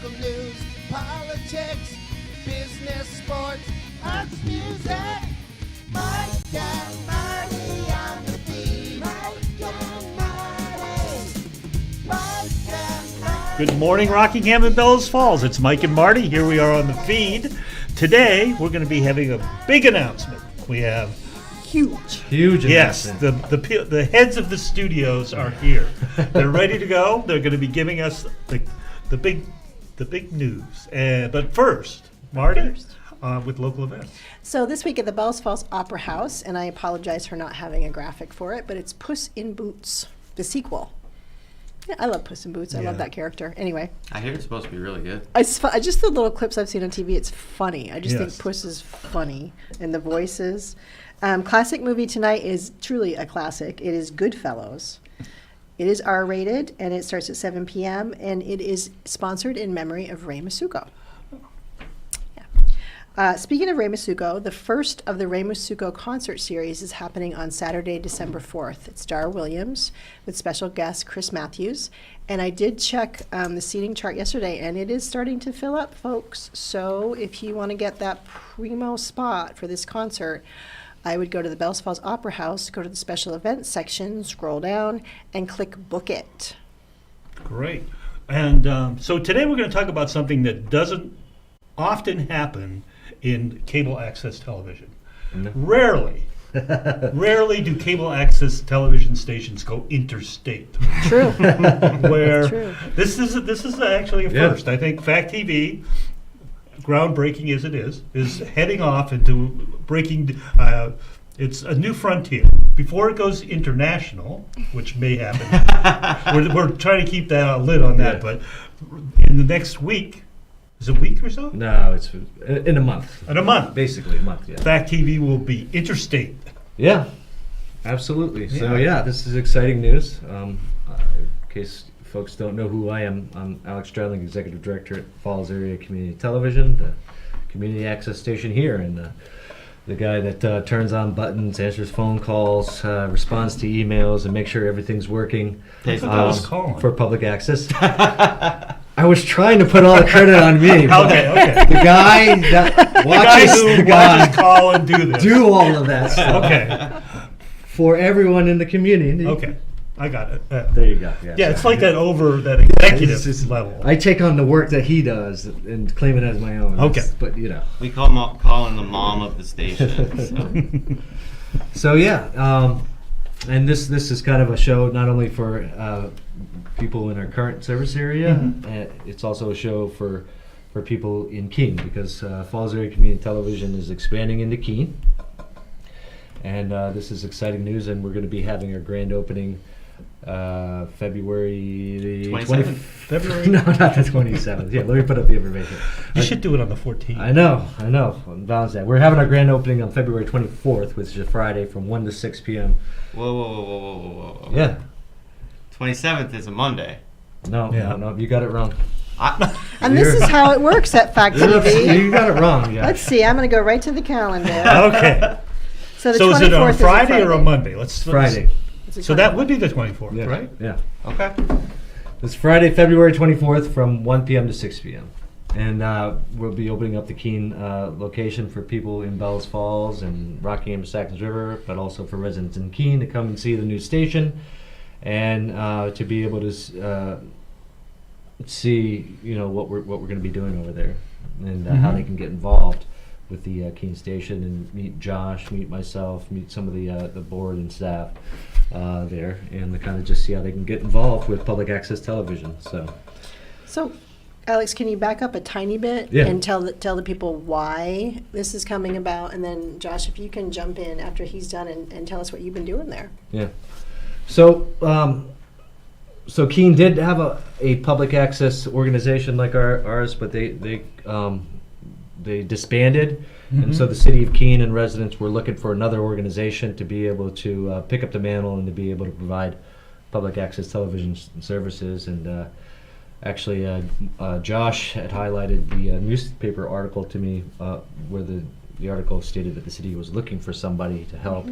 local news, politics, business, sports, arts, music. Mike and Marty on the feed. Mike and Marty. Mike and Marty. Good morning, Rockingham and Bellows Falls. It's Mike and Marty. Here we are on the feed. Today, we're going to be having a big announcement. We have Huge yes, announcement. the heads of the studios are here. They're ready to go. They're going to be giving us the big news. But first, Marty, with local events. So this week at the Bellows Falls Opera House, and I apologize for not having a graphic for it, but it's Puss in Boots, the sequel. Yeah, I love Puss in Boots. I love that character. Anyway, I hear it's supposed to be really good. just the little clips I've seen on TV, it's funny. I just Yes. think Puss is funny, and the voices. Classic movie tonight is truly a classic. It is Goodfellas. It is R-rated, and it starts at 7 p.m., and it is sponsored in memory of Ray Masuko. Speaking of Ray Masuko, the first of the Ray Masuko concert series is happening on Saturday, December 4th. It's Dar Williams with special guest Chris Matthews. And I did check the seating chart yesterday, and it is starting to fill up, folks. So if you want to get that primo spot for this concert, I would go to the Bellows Falls Opera House, go to the special events section, scroll down, and click Book It. Great. And so today we're going to talk about something that doesn't often happen in cable access television. No. Rarely do cable access television stations go interstate. True. Where True. this is actually a first. I think Fact TV, groundbreaking as it is heading off into breaking. It's a new frontier. Before it goes international, which may happen, we're trying to keep that lid on that. Yeah. But in the next week. Is it a week or so? No, it's in a month. In a month. Basically a month, yeah. Fact TV will be interstate. Yeah, absolutely. So Yeah. this is exciting news. In case folks don't know who I am, I'm Alex Stradling, Executive Director at Falls Area Community Television, the community access station here, and the guy that turns on buttons, answers phone calls, responds to emails, and makes sure everything's working I thought that was Colin. for public access. I was trying to put all the credit on me. but Okay. The guy that watches Colin do this. do all of that stuff Okay. for everyone in the community. Okay. I got it. There you go. Yeah, it's like that over that executive It's just- level. I take on the work that he does and claim it as my own. Okay. But We call Colin the mom of the station. So. So and this is kind of a show not only for people in our current service area, it's also a show for people in Keene, because Falls Area Community Television is expanding into Keene. And this is exciting news, and we're going to be having our grand opening February the 27th? February? No, not the 27th. Yeah, let me put up the information. You should do it on the 14th. I know. Balance that. We're having our grand opening on February 24th, which is a Friday, from 1 to 6 p.m. Whoa. Yeah. 27th is a Monday. No, you got it wrong. And this is how it works at Fact TV. You got it wrong. Yeah. Let's see. I'm going to go right to the calendar. Okay. So the So is 24th it on is a Friday or a Monday? Friday. It's a So that would be the 24th, Yeah. right? Yeah. Okay. It's Friday, February 24th, from 1 p.m. to 6 p.m. And we'll be opening up the Keene location for people in Bellows Falls and Rockingham and Sackens River, but also for residents in Keene to come and see the new station, and to be able to see what we're going to be doing over there, and how they can get involved with the Keene station, and meet Josh, meet myself, meet some of the board and staff there, and to kind of just see how they can get involved with public access television. So, Alex, can you back up a tiny bit and tell the people why this is coming about? And then, Josh, if you can jump in after he's done and tell us what you've been doing there. Yeah. So Keene did have a public access organization like ours, but they disbanded, and so the city of Keene and residents were looking for another organization to be able to pick up the mantle and to be able to provide public access television services. And actually, Josh had highlighted the newspaper article to me where the article stated that the city was looking for somebody to help.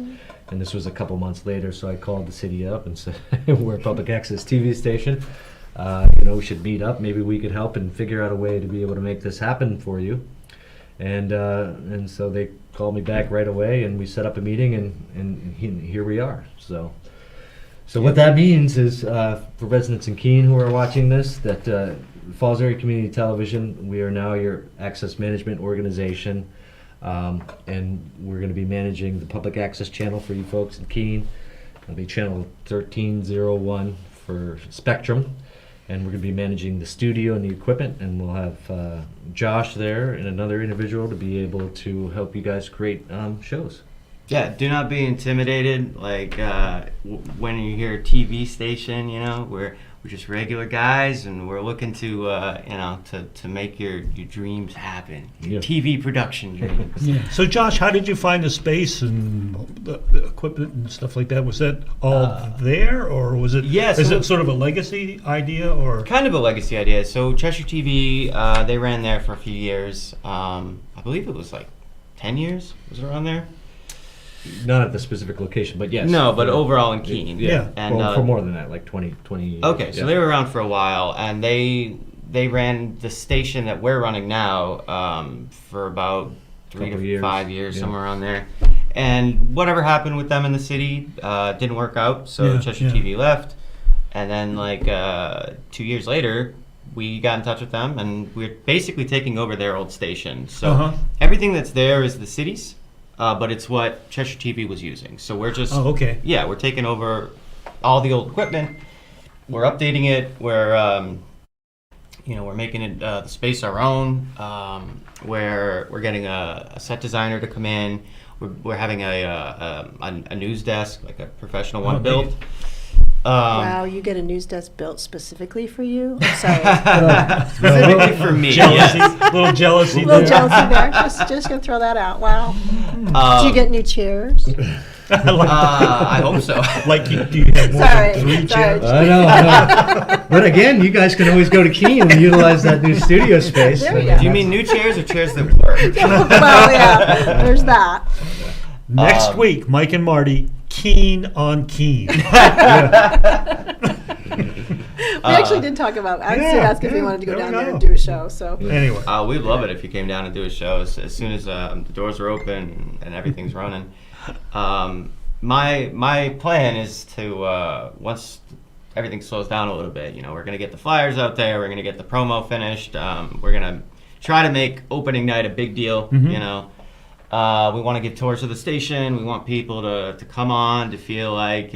And this was a couple months later, so I called the city up and said, we're a public access TV station. we should meet up. Maybe we could help and figure out a way to be able to make this happen for you. And so they called me back right away, and we set up a meeting, and here we are. So what that means is, for residents in Keene who are watching this, that Falls Area Community Television, we are now your access management organization, and we're going to be managing the public access channel for you folks in Keene. It'll be channel 1301 for Spectrum, and we're going to be managing the studio and the equipment, and we'll have Josh there and another individual to be able to help you guys create shows. Yeah, do not be intimidated. Like when you hear a TV station, we're just regular guys, and we're looking to to make your dreams happen. Your TV production dreams. Yeah. So Josh, how did you find the space and the equipment and stuff like that? Was that all there, or was it? Yeah, is so it sort of a legacy idea, or kind of a legacy idea? So Cheshire TV, they ran there for a few years. I believe it was like 10 years. Was it around there? Not at the specific location, but yes. No, but overall in Keene. Yeah. And for more than that, like 20 okay, so they were around for a while, and they ran the station that we're running now for about 3 to 5 years, somewhere around there. And whatever happened with them in the city didn't work out, so Cheshire TV left. And then like 2 years later, we got in touch with them, and we're basically taking over their old station. So everything that's there is the city's. But it's what Cheshire TV was using. So we're just we're taking over all the old equipment. We're updating it. We're we're making it the space our own. We're getting a set designer to come in. We're having a news desk, like a professional one built. Wow, you get a news desk built specifically for you? I'm sorry. Specifically for me. jealousy? Yes. Little jealousy. A little there. jealousy there. Just gonna throw that out. Wow. Do you get new chairs? I hope so. Like, do you have more Sorry, than 3 sorry. chairs? I know. But again, you guys can always go to Keene and utilize that new studio space. There we go. Do you mean new chairs or chairs that work? Well, yeah, there's that. Next week, Mike and Marty, Keene on Keene. We actually did talk about. I did ask if we wanted to go there down we there go. and do a show. So Anyway, We'd love it if you came down and do a show as soon as the doors are open and everything's running. My plan is to once everything slows down a little bit, we're gonna get the flyers out there. We're gonna get the promo finished. We're gonna try to make opening night a big deal. We want to give tours of the station. We want people to come on, to feel like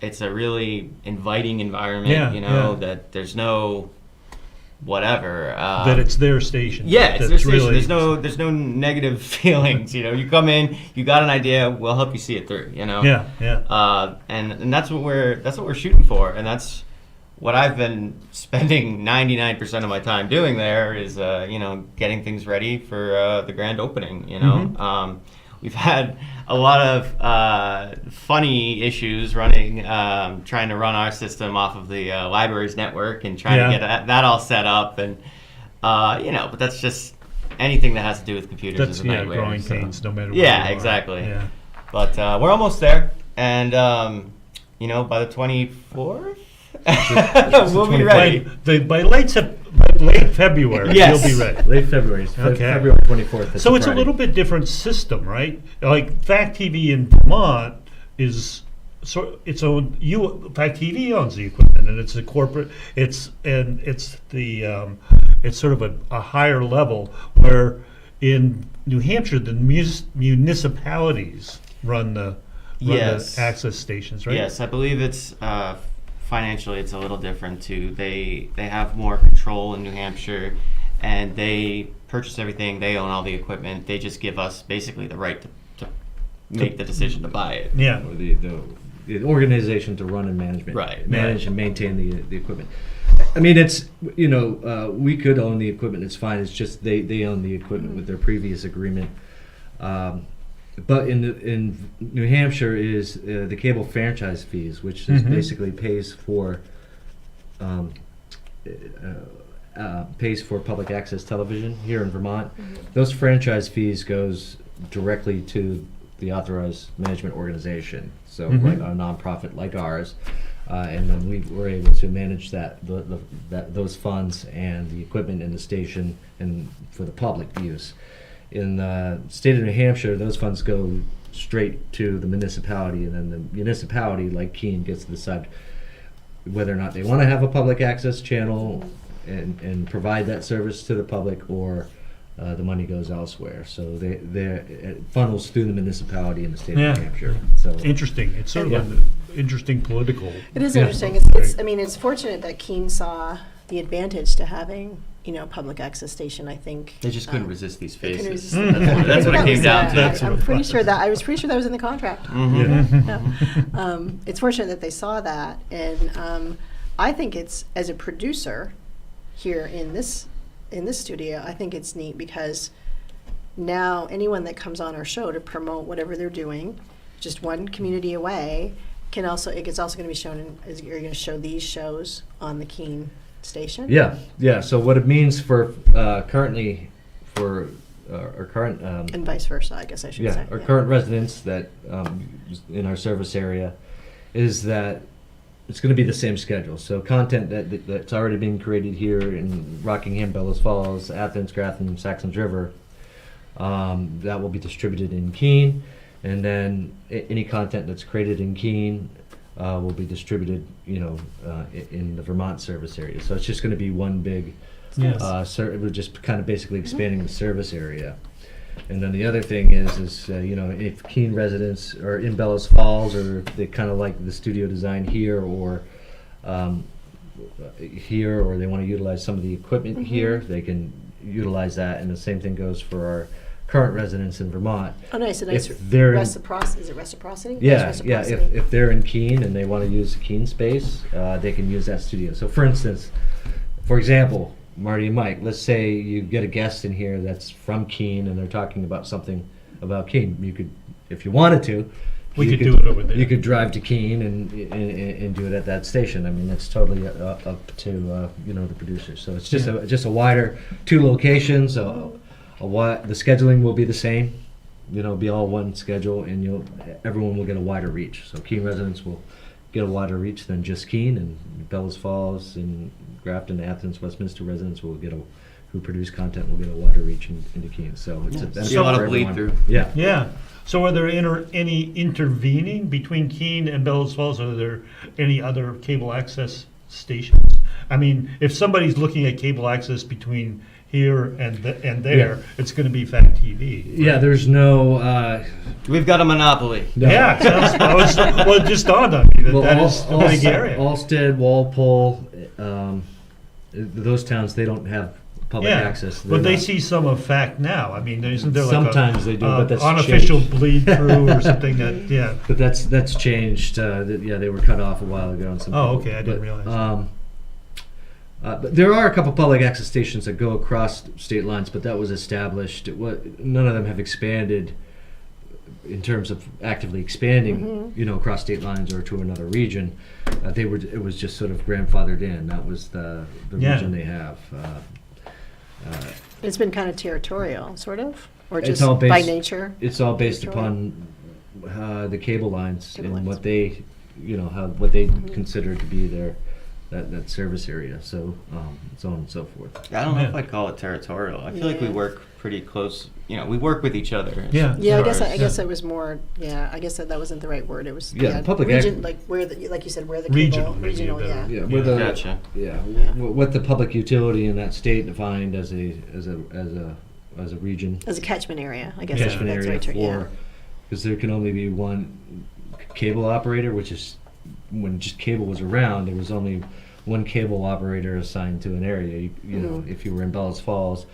it's a really inviting environment. That there's no whatever. that it's their station. Yeah, it's their That's station. really- There's no negative feelings. You come in, you got an idea, we'll help you see it through. Yeah. And that's what we're shooting for, and that's what I've been spending 99% of my time doing there is getting things ready for the grand opening. We've had a lot of funny issues running, trying to run our system off of the library's network and trying to get that all set up, and but that's just anything that has to do with computers That's is a nightmare. growing so. pains, no matter where Yeah, you are. exactly. Yeah. But we're almost there, and by the 24th, we'll be ready. By late February, Yes. you'll be ready. Late February. Okay. February 24th. So it's a little bit different system, right? Like Fact TV in Vermont is its own. Fact TV owns the equipment, and it's a corporate. It's sort of a higher level, where in New Hampshire the municipalities run the access stations, right? Yes, I believe it's financially it's a little different too. They have more control in New Hampshire, and they purchase everything. They own all the equipment. They just give us basically the right to make the decision to buy it. Yeah. Or the organization to run and manage and maintain the equipment. I mean, it's we could own the equipment. It's fine. It's just they own the equipment with their previous agreement. But in New Hampshire is the cable franchise fees, which is basically pays for public access television here in Vermont. Those franchise fees goes directly to the authorized management organization. So like a nonprofit like ours, and then we were able to manage those funds and the equipment in the station and for the public use. In the state of New Hampshire, those funds go straight to the municipality, and then the municipality, like Keene, gets to decide whether or not they want to have a public access channel and provide that service to the public, or the money goes elsewhere. So it funnels through the municipality in the state of New Hampshire. So Interesting. It's sort of Yeah. an interesting political. It is Yeah. interesting. It's I mean, it's fortunate that Keene saw the advantage to having, public access station, I think. They just couldn't resist these They couldn't faces. resist the- That's what it That came was, down to. That's I'm what- pretty sure that, I was pretty sure that was in the contract. Mhm. Yeah. It's fortunate that they saw that, and I think it's, as a producer here in this studio, I think it's neat because now anyone that comes on our show to promote whatever they're doing, just one community away, it's also going to be shown you're going to show these shows on the Keene station. yeah. So what it means for currently for our current And vice versa, I guess I should say. our current residents that in our service area is that it's going to be the same schedule. So content that's already been created here in Rockingham, Bellows Falls, Athens, Grafton, Saxons River, that will be distributed in Keene, and then any content that's created in Keene will be distributed, in the Vermont service area. So it's just going to be one big. Yes. We're just kind of basically expanding the service area. And then the other thing is if Keene residents are in Bellows Falls, or they kind of like the studio design here, or they want to utilize some of the equipment here, they can utilize that. And the same thing goes for our current residents in Vermont. Oh, nice. A nice If they're in- reciprocity. Is it reciprocity? Yeah, Nice yeah. reciprocity. If they're in Keene and they want to use the Keene space, they can use that studio. So, for instance, for example, Marty and Mike, let's say you get a guest in here that's from Keene and they're talking about something about Keene. You could, if you wanted to, We you could do it over there. You could drive to Keene and do it at that station. I mean, that's totally up to the producer. So it's just a wider 2 locations. The scheduling will be the same. Be all one schedule, and everyone will get a wider reach. So Keene residents will get a wider reach than just Keene, and Bellows Falls and Grafton, Athens, Westminster residents who produce content will get a wider reach into Keene. So it's a benefit See a lot for of bleed everyone. through. Yeah. Yeah. So are there any intervening between Keene and Bellows Falls? Are there any other cable access stations? I mean, if somebody's looking at cable access between here and there, it's going to be Fact TV. Right? Yeah, there's no. We've got a monopoly. No. Yeah, it just dawned on me that is a big area. Allstead, Walpole, those towns, they don't have public access. But they see some of Fact now. I mean, isn't there like Sometimes they do, but that's unofficial changed. bleed through or something that, But that's changed. They were cut off a while ago. And some Oh, people- okay, I didn't realize that. But there are a couple public access stations that go across state lines, but that was established. None of them have expanded in terms of actively expanding, across state lines or to another region. It was just sort of grandfathered in. That was the region they have. It's been kind of territorial, sort of, or It's just all by based- nature. It's all based Territorial. upon the cable lines Cable and lines. what they, what they consider to be that service area. So so on and so forth. I don't know if Yeah. I'd call it territorial. I feel like we Yeah. work pretty close. We work with each other. Yeah. Yeah, I as guess far I as- guess it was more. Yeah, I guess that wasn't the right word. It was Yeah, public region, ac- like like you said, where the Regional, cable, maybe regional, a better- yeah. Yeah, with the Gotcha. what the public utility in that state defined as a region As a catchment area, I guess Yeah. that's catchment area right. Yeah. because there can only be one cable operator, which is when just cable was around, there was only one cable operator assigned to an area. You know, if you were in Bellows Falls,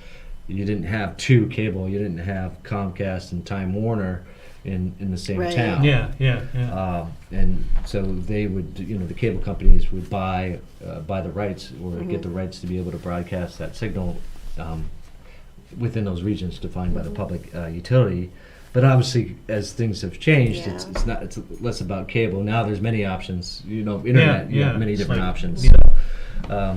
you didn't have 2 cable. You didn't have Comcast and Time Warner in the same Right. town. Yeah. And so they would, the cable companies would buy the rights or get the rights to be able to broadcast that signal within those regions defined by the public utility. But obviously, as things have changed, Yeah. it's less about cable. Now there's many options. Internet, you have many It's different like- options. yeah.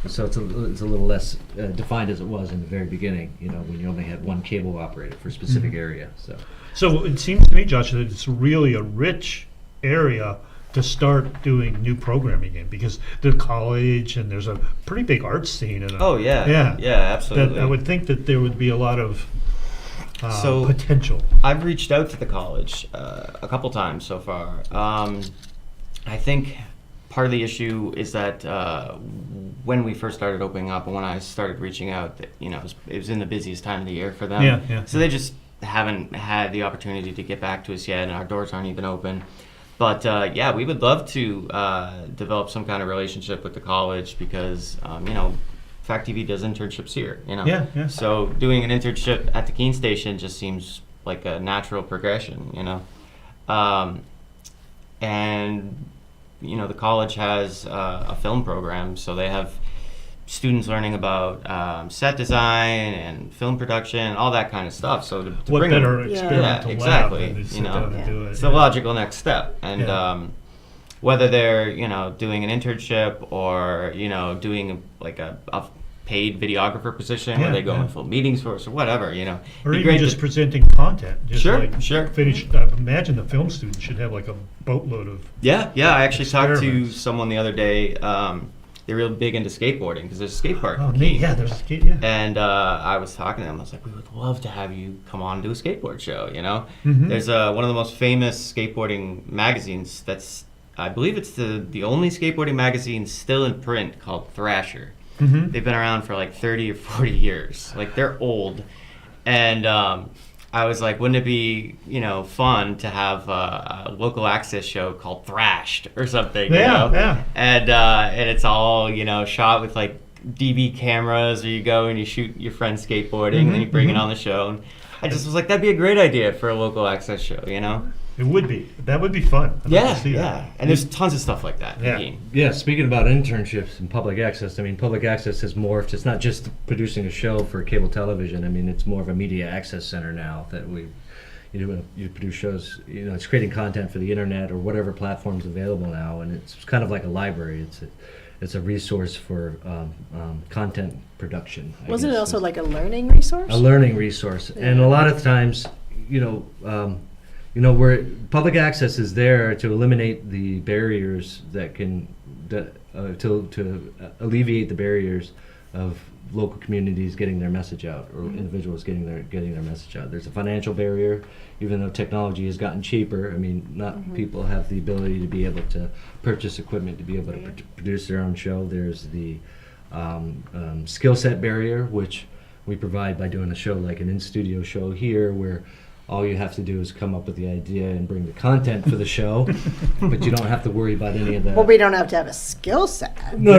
So it's a little less defined as it was in the very beginning. When you only had one cable operator for a specific area. So So it seems to me, Josh, that it's really a rich area to start doing new programming in, because the college and there's a pretty big art scene. And Oh yeah, yeah, absolutely. that I would think that there would be a lot of So- potential. I've reached out to the college a couple times so far. I think part of the issue is that when we first started opening up and when I started reaching out, it was in the busiest time of the year for them. Yeah. So they just haven't had the opportunity to get back to us yet, and our doors aren't even open. But yeah, we would love to develop some kind of relationship with the college because, Fact TV does internships here. Yeah. So doing an internship at the Keene station just seems like a natural progression. And the college has a film program, so they have students learning about set design and film production, all that kind of stuff. So to What bring better them, experimental exactly. lab than to sit down and do it? It's the logical next step. And Yeah. whether they're doing an internship or doing a paid videographer position where Yeah, they go yeah. and film meetings for us or whatever, Or be even great just to- presenting content. Just Sure, like sure. Finish. I imagine the film students should have like a boatload of. Yeah. I actually talked to Experiments. someone the other day. They're real big into skateboarding because there's a skate park. Oh, in neat. Keene. Yeah, there's a kid. Yeah. And I was talking to them. I was like, we would love to have you come on and do a skateboard show. Mhm. There's one of the most famous skateboarding magazines. I believe it's the only skateboarding magazine still in print called Thrasher. Mhm. They've been around for like 30 or 40 years. Like they're old. And I was like, wouldn't it be fun to have a local access show called Thrashed or something? Yeah. And it's all shot with like DV cameras, or you go and you shoot your friend skateboarding, and then you bring it on the show. And I just was like, that'd be a great idea for a local access show. It would be. That would be fun. I'd like to see that. And there's tons of stuff like that. in Yeah. Keene. Yeah, speaking about internships and public access, I mean, public access has morphed. It's not just producing a show for cable television. I mean, it's more of a media access center now that you produce shows. It's creating content for the internet or whatever platform's available now, and it's kind of like a library. It's a resource for content production. I Wasn't it guess. also like a learning resource? A learning resource, and a lot of times, where public access is there to eliminate the barriers to alleviate the barriers of local communities getting their message out, or individuals getting their message out. There's a financial barrier, even though technology has gotten cheaper. I mean, not people have the ability to be able to purchase equipment to be able to produce their own show. There's the skill set barrier, which we provide by doing a show like an in-studio show here, where all you have to do is come up with the idea and bring the content for the show, but you don't have to worry about any of that. Well, we don't have to have a skill set. No,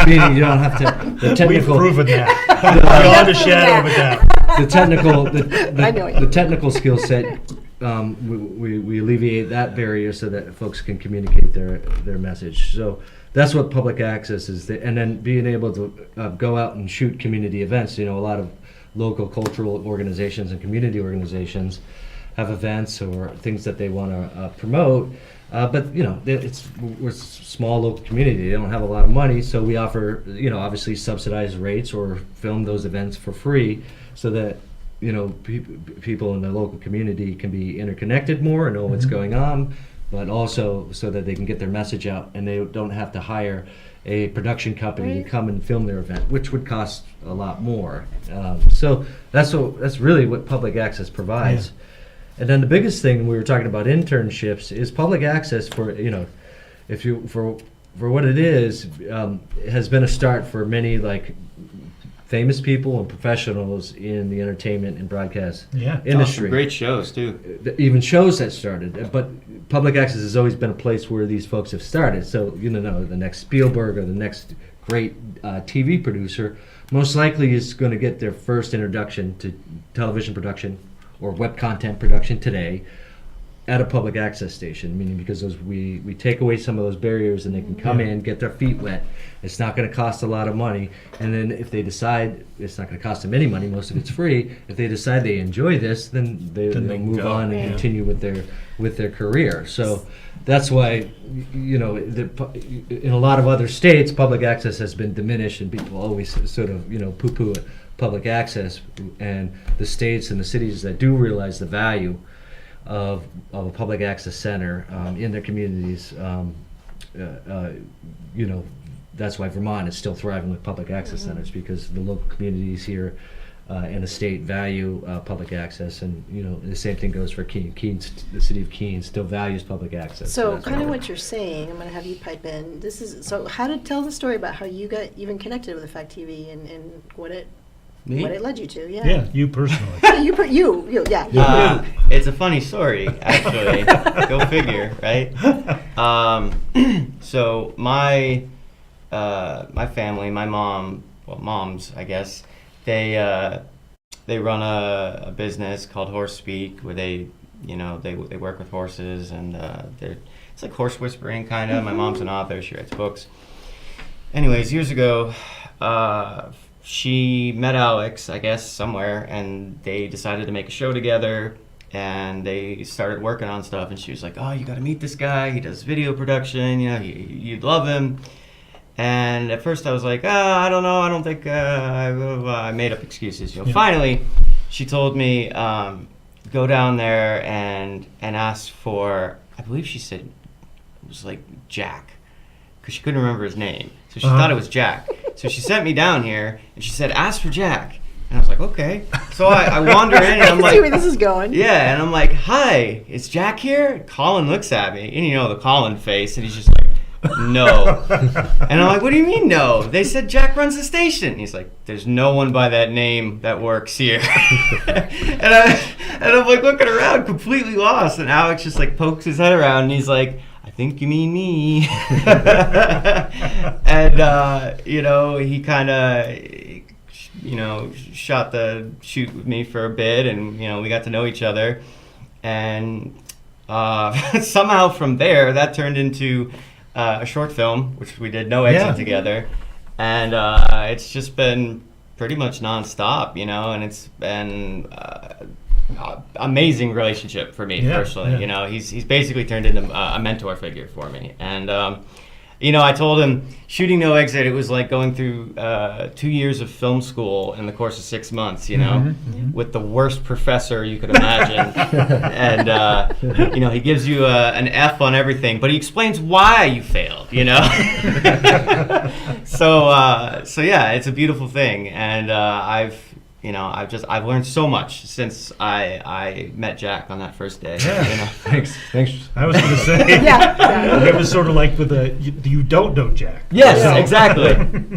meaning you don't have to. The We've technical, proven that. Beyond a shadow of a doubt. the technical, I know you. the technical skill set. We alleviate that barrier so that folks can communicate their message. So that's what public access is, and then being able to go out and shoot community events. A lot of local cultural organizations and community organizations have events or things that they want to promote, but we're a small local community. They don't have a lot of money, so we offer obviously subsidized rates or film those events for free, so that people in the local community can be interconnected more and know what's going on, but also so that they can get their message out and they don't have to hire a production company to come and film their event, which would cost a lot more. So that's really what public access provides. And then the biggest thing, we were talking about internships, is public access for what it is, has been a start for many famous people and professionals in the entertainment and broadcast industry. Awesome. Great shows too. Even shows that started, but public access has always been a place where these folks have started. So the next Spielberg or the next great TV producer most likely is going to get their first introduction to television production or web content production today at a public access station, meaning because we take away some of those barriers and they can come in, get their feet wet. It's not going to cost a lot of money, and then if they decide it's not going to cost them any money, most of it's free. If they decide they enjoy this, then they'll move on and continue with their career. So that's why in a lot of other states, public access has been diminished, and people always sort of poo-poo public access. And the states and the cities that do realize the value of a public access center in their communities. You know, that's why Vermont is still thriving with public access centers, because the local communities here and the state value public access, and you know the same thing goes for Keene. The city of Keene still values public access. So that's kind of why- what you're saying, I'm going to have you pipe in. This is so. How to tell the story about how you got even connected with Fact TV and what it led you to? Yeah. Yeah, you personally. Yeah, you, yeah. It's a funny story, actually. Go figure, right? So my family, my moms, I guess, they run a business called Horse Speak, where they work with horses, and it's like horse whispering kind of. My mom's an author; she writes books. Anyways, years ago, she met Alex, I guess, somewhere, and they decided to make a show together, and they started working on stuff, and she was like, oh, you got to meet this guy. He does video production. You know, you'd love him. And at first I was like, I don't know. I don't think I made up excuses. You know, Finally, she told me, go down there and ask for, I believe she said it was like Jack, because she couldn't remember his name. So she thought it was Jack. So she sent me down here, and she said, ask for Jack. And I was like, okay. So I wander in, and I'm I see where like, this is going. yeah, and I'm like, hi, is Jack here? Colin looks at me, and you know the Colin face, and he's just like, no. And I'm like, what do you mean no? They said Jack runs the station. And he's like, there's no one by that name that works here. and I'm like looking around, completely lost, and Alex just like pokes his head around, and he's like, I think you mean me. And you know, he kind of, you know, shot the shoot with me for a bit, and you know, we got to know each other, and somehow from there that turned into a short film, which we did No Exit together, and it's just been pretty much nonstop, you know, and it's been amazing relationship for me personally. You know, he's basically turned into a mentor figure for me, and you know, I told him shooting No Exit, it was like going through 2 years of film school in the course of 6 months, you know, with the worst professor you could imagine. And, you know, he gives you an F on everything, but he explains why you failed, you know. So yeah, it's a beautiful thing. And I've learned so much since I met Jack on that first day. Yeah. You know? Thanks. I was going to say, Yeah. it was sort of like with you don't know Jack. Yes, So- exactly.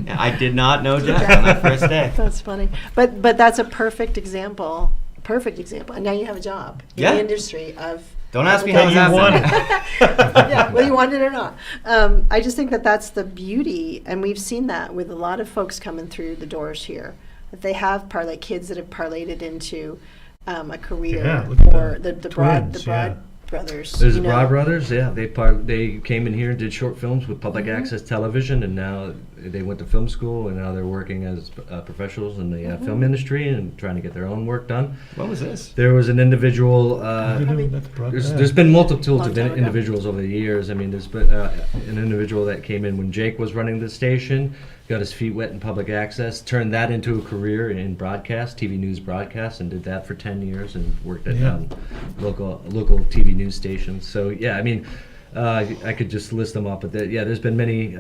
I did not know Jack on that first day. That's funny. But that's a perfect example. And now you have a job in Yeah. the industry of. Don't ask me Yeah, how you won happened. Yeah, whether you want it or not. I just think that that's the beauty, and we've seen that with a lot of folks coming through the doors here. That they have kids that have parlayed it into a career, Yeah, look at or that. the Broad Twins, yeah. brothers. There's you the know. Broad Brothers, yeah. They came in here and did short films with public access television, and now they went to film school, and now they're working as professionals in the film industry and trying to get their own work done. What was this? There was an individual. There's been multitudes Long of time ago. individuals over the years. I mean, there's been an individual that came in when Jake was running the station, got his feet wet in public access, turned that into a career in broadcast, TV news broadcast, and did that for 10 years and worked at local TV news stations. So yeah, I mean, I could just list them up, but there's been many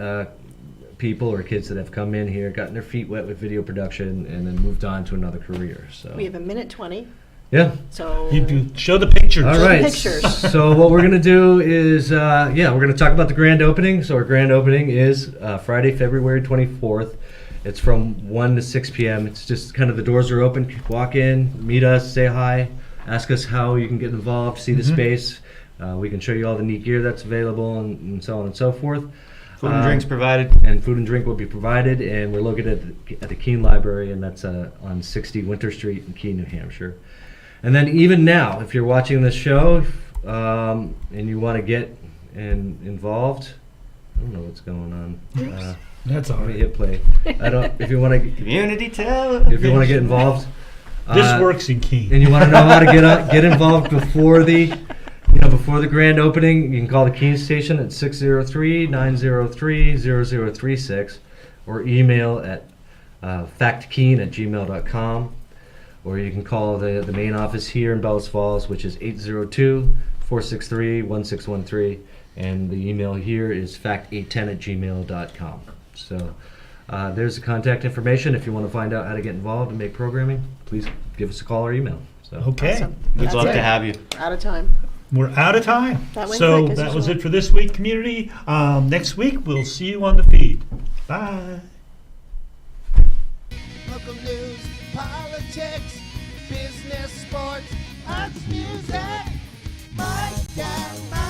people or kids that have come in here, gotten their feet wet with video production, and then moved on to another career. So We have 1:20. yeah. So You do show the pictures. All the right. pictures. So what we're gonna do is, we're gonna talk about the grand opening. So our grand opening is Friday, February 24th. It's from 1 to 6 p.m. It's just kind of the doors are open. Walk in, meet us, say hi, ask us how you can get involved, see the space. We can show you all the neat gear that's available, and so on and so forth. Food and drinks provided. And food and drink will be provided, and we're located at the Keene Library, and that's on 60 Winter Street in Keene, New Hampshire. And then even now, if you're watching this show and you want to get involved, I don't know what's going on. That's all Let me right. hit play. If you want to, Community television. if you want to get involved, This works in Keene. and you want to know how to get involved before the grand opening, you can call the Keene station at 603-903-0036 or email at factkeene@gmail.com. or you can call the main office here in Bellows Falls, which is 802-463-1613, and the email here is fact810@gmail.com. So there's the contact information. If you want to find out how to get involved and make programming, please give us a call or email. So. Okay. Awesome. We'd That's love it. to have you. Out of time. We're out of time. That went So quick, as that was usual. it for this week, community. Next week, we'll see you on the feed. Bye. Local news, politics, business, sports, arts, music. Mike and Mike.